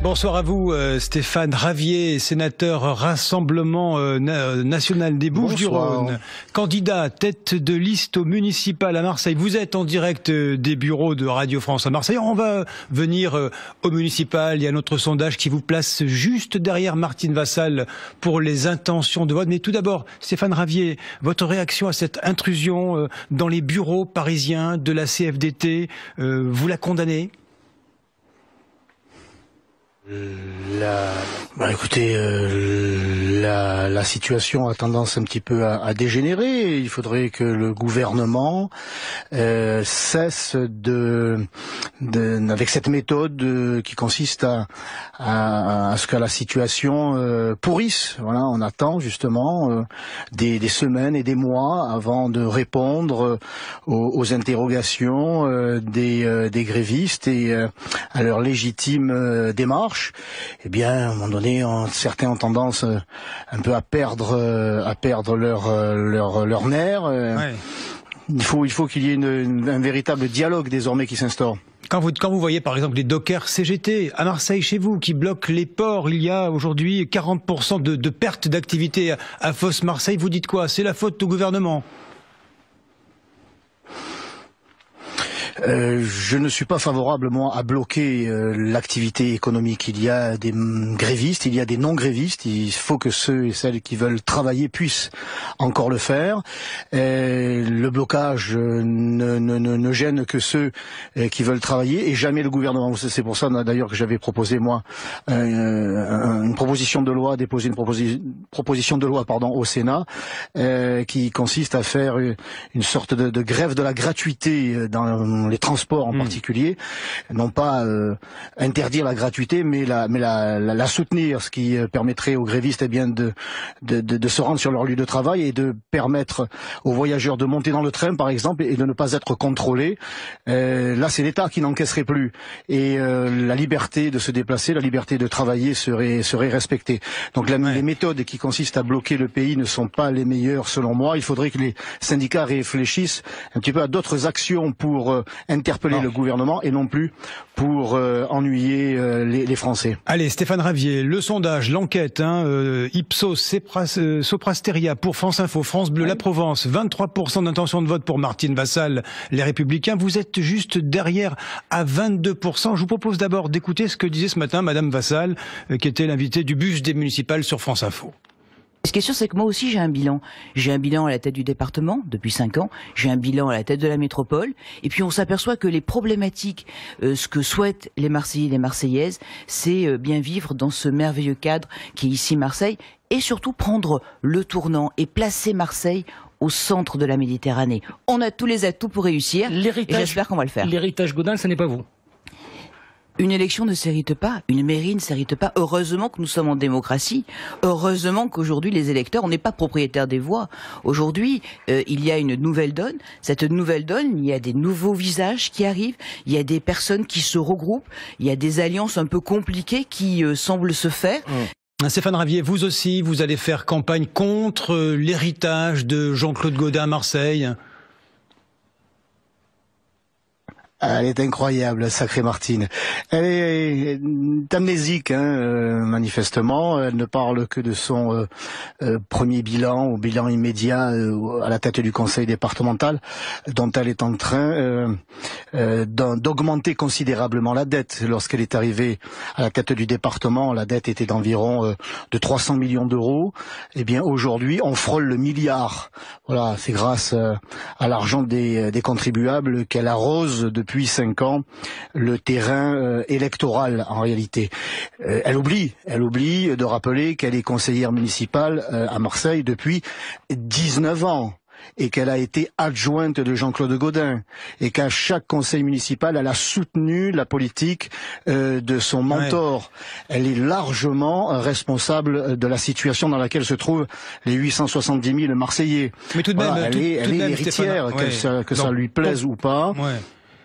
Bonsoir à vous, Stéphane Ravier, sénateur Rassemblement National des Bouches-du-Rhône, candidat tête de liste au municipal à Marseille. Vous êtes en direct des bureaux de Radio France à Marseille. On va venir au municipal. Il y a notre sondage qui vous place juste derrière Martine Vassal pour les intentions de vote. Mais tout d'abord, Stéphane Ravier, votre réaction à cette intrusion dans les bureaux parisiens de la CFDT, vous la condamnez ? Écoutez, la situation a tendance un petit peu à dégénérer. Il faudrait que le gouvernement cesse avec cette méthode qui consiste à ce que la situation pourrisse. Voilà, on attend justement des semaines et des mois avant de répondre aux interrogations des grévistes et à leur légitime démarche. Eh bien, à un moment donné, certains ont tendance un peu à perdre leur nerf. Ouais. Il faut qu'il y ait un véritable dialogue désormais qui s'instaure. Quand vous voyez par exemple les dockers CGT à Marseille chez vous qui bloquent les ports, il y a aujourd'hui 40% de perte d'activité à Fos-Marseille, vous dites quoi? C'est la faute au gouvernement? Je ne suis pas favorable, moi, à bloquer l'activité économique. Il y a des grévistes, il y a des non-grévistes. Il faut que ceux et celles qui veulent travailler puissent encore le faire. Le blocage ne gêne que ceux qui veulent travailler et jamais le gouvernement. C'est pour ça, d'ailleurs, que j'avais proposé, moi, une proposition de loi, déposer une proposition de loi, au Sénat, qui consiste à faire une sorte de grève de la gratuité dans les transports en particulier, non pas interdire la gratuité, mais la soutenir, ce qui permettrait aux grévistes de se rendre sur leur lieu de travail et de permettre aux voyageurs de monter dans le train, par exemple, et de ne pas être contrôlés. Là, c'est l'État qui n'encaisserait plus, et la liberté de se déplacer, la liberté de travailler serait respectée. Donc les méthodes qui consistent à bloquer le pays ne sont pas les meilleures, selon moi. Il faudrait que les syndicats réfléchissent un petit peu à d'autres actions pour interpeller le gouvernement et non plus pour ennuyer les Français. Allez, Stéphane Ravier, le sondage, l'enquête, Ipsos, Soprasteria pour France Info, France Bleu, La Provence, 23% d'intention de vote pour Martine Vassal, les Républicains. Vous êtes juste derrière à 22%. Je vous propose d'abord d'écouter ce que disait ce matin Madame Vassal, qui était l'invitée du bus des municipales sur France Info. Ce qui est sûr, c'est que moi aussi j'ai un bilan. J'ai un bilan à la tête du département depuis 5 ans, j'ai un bilan à la tête de la métropole, et puis on s'aperçoit que les problématiques, ce que souhaitent les Marseillais et les Marseillaises, c'est bien vivre dans ce merveilleux cadre qui est ici Marseille, et surtout prendre le tournant et placer Marseille au centre de la Méditerranée. On a tous les atouts pour réussir, et j'espère qu'on va le faire. L'héritage Gaudin, ce n'est pas vous. Une élection ne s'hérite pas, une mairie ne s'hérite pas. Heureusement que nous sommes en démocratie. Heureusement qu'aujourd'hui, les électeurs, on n'est pas propriétaire des voix. Aujourd'hui, il y a une nouvelle donne. Cette nouvelle donne, il y a des nouveaux visages qui arrivent, il y a des personnes qui se regroupent, il y a des alliances un peu compliquées qui semblent se faire. Stéphane Ravier, vous aussi, vous allez faire campagne contre l'héritage de Jean-Claude Gaudin à Marseille. Elle est incroyable, sacrée Martine. Elle est amnésique, manifestement. Elle ne parle que de son premier bilan, au bilan immédiat à la tête du conseil départemental, dont elle est en train d'augmenter considérablement la dette. Lorsqu'elle est arrivée à la tête du département, la dette était d'environ de 300 millions d'euros. Eh bien, aujourd'hui, on frôle le milliard. Voilà, c'est grâce à l'argent des contribuables qu'elle arrose depuis 5 ans le terrain électoral en réalité. Elle oublie de rappeler qu'elle est conseillère municipale à Marseille depuis 19 ans. Et qu'elle a été adjointe de Jean-Claude Gaudin, et qu'à chaque conseil municipal, elle a soutenu la politique de son mentor. Ouais. Elle est largement responsable de la situation dans laquelle se trouvent les 870 000 Marseillais. Mais tout de même, elle est l'héritière, que ça lui plaise ou pas. Ouais.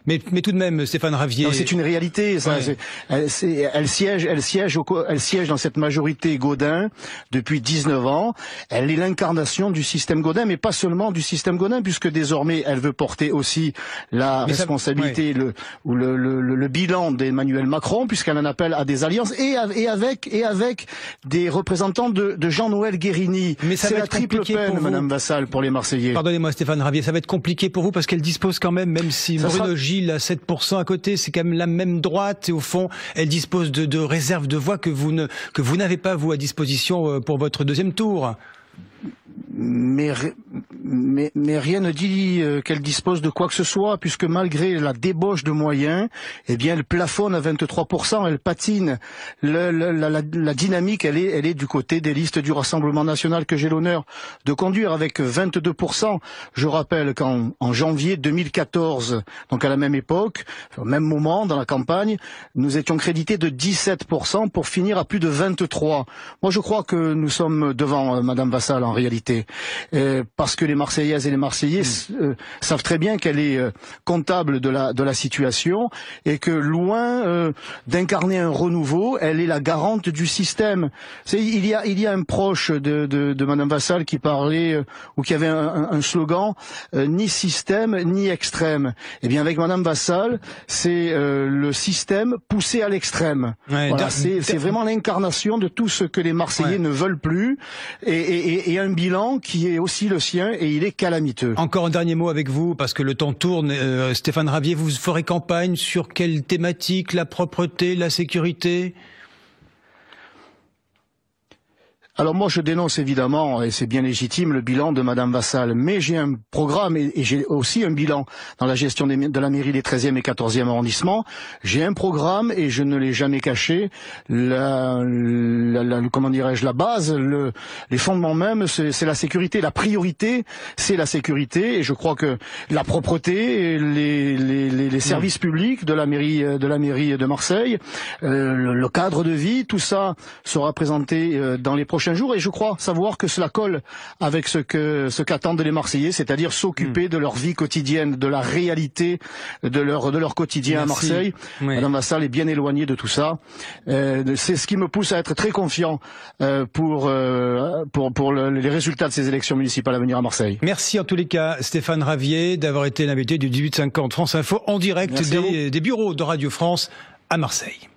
Mais tout de même, Stéphane Ravier... C'est une réalité. Ça, ouais. Elle siège dans cette majorité Gaudin depuis 19 ans. Elle est l'incarnation du système Gaudin, mais pas seulement du système Gaudin, puisque désormais elle veut porter aussi la responsabilité, le bilan d'Emmanuel Macron, puisqu'elle en appelle à des alliances, et avec des représentants de Jean-Noël Guérini. C'est la triple peine, Madame Vassal, pour les Marseillais. Pardonnez-moi, Stéphane Ravier, ça va être compliqué pour vous parce qu'elle dispose quand même si Bruno Gilles a 7% à côté, c'est quand même la même droite, et au fond, elle dispose de réserves de voix que vous n'avez pas, vous, à disposition pour votre deuxième tour. Mais rien ne dit qu'elle dispose de quoi que ce soit, puisque malgré la débauche de moyens, eh bien, elle plafonne à 23%, elle patine. La dynamique, elle est du côté des listes du Rassemblement national que j'ai l'honneur de conduire avec 22%. Je rappelle qu'en janvier 2014, donc à la même époque, au même moment dans la campagne, nous étions crédités de 17% pour finir à plus de 23%. Moi, je crois que nous sommes devant Madame Vassal en réalité. Parce que les Marseillaises et les Marseillais savent très bien qu'elle est comptable de la situation et que loin d'incarner un renouveau, elle est la garante du système. Il y a un proche de Madame Vassal qui parlait ou qui avait un slogan ni système ni extrême. Eh bien avec Madame Vassal, c'est le système poussé à l'extrême. Ouais, voilà, c'est vraiment l'incarnation de tout ce que les Marseillais ne veulent plus et un bilan qui est aussi le sien et il est calamiteux. Encore un dernier mot avec vous, parce que le temps tourne. Stéphane Ravier, vous ferez campagne sur quelle thématique? La propreté, la sécurité? Alors moi je dénonce évidemment, et c'est bien légitime, le bilan de Madame Vassal, mais j'ai un programme et j'ai aussi un bilan dans la gestion de la mairie des 13e et 14e arrondissements. J'ai un programme et je ne l'ai jamais caché. Comment dirais-je, la base, les fondements même, c'est la sécurité. La priorité, c'est la sécurité, et je crois que la propreté, les services publics de la mairie de Marseille, le cadre de vie, tout ça sera présenté dans les prochains jours, et je crois savoir que cela colle avec ce qu'attendent les Marseillais, c'est-à-dire s'occuper de leur vie quotidienne, de la réalité de leur quotidien. Merci. À Marseille. Oui. Madame Vassal est bien éloignée de tout ça. C'est ce qui me pousse à être très confiant pour les résultats de ces élections municipales à venir à Marseille. Merci en tous les cas, Stéphane Ravier, d'avoir été l'invité du 1850 France Info en direct des bureaux de Radio France à Marseille.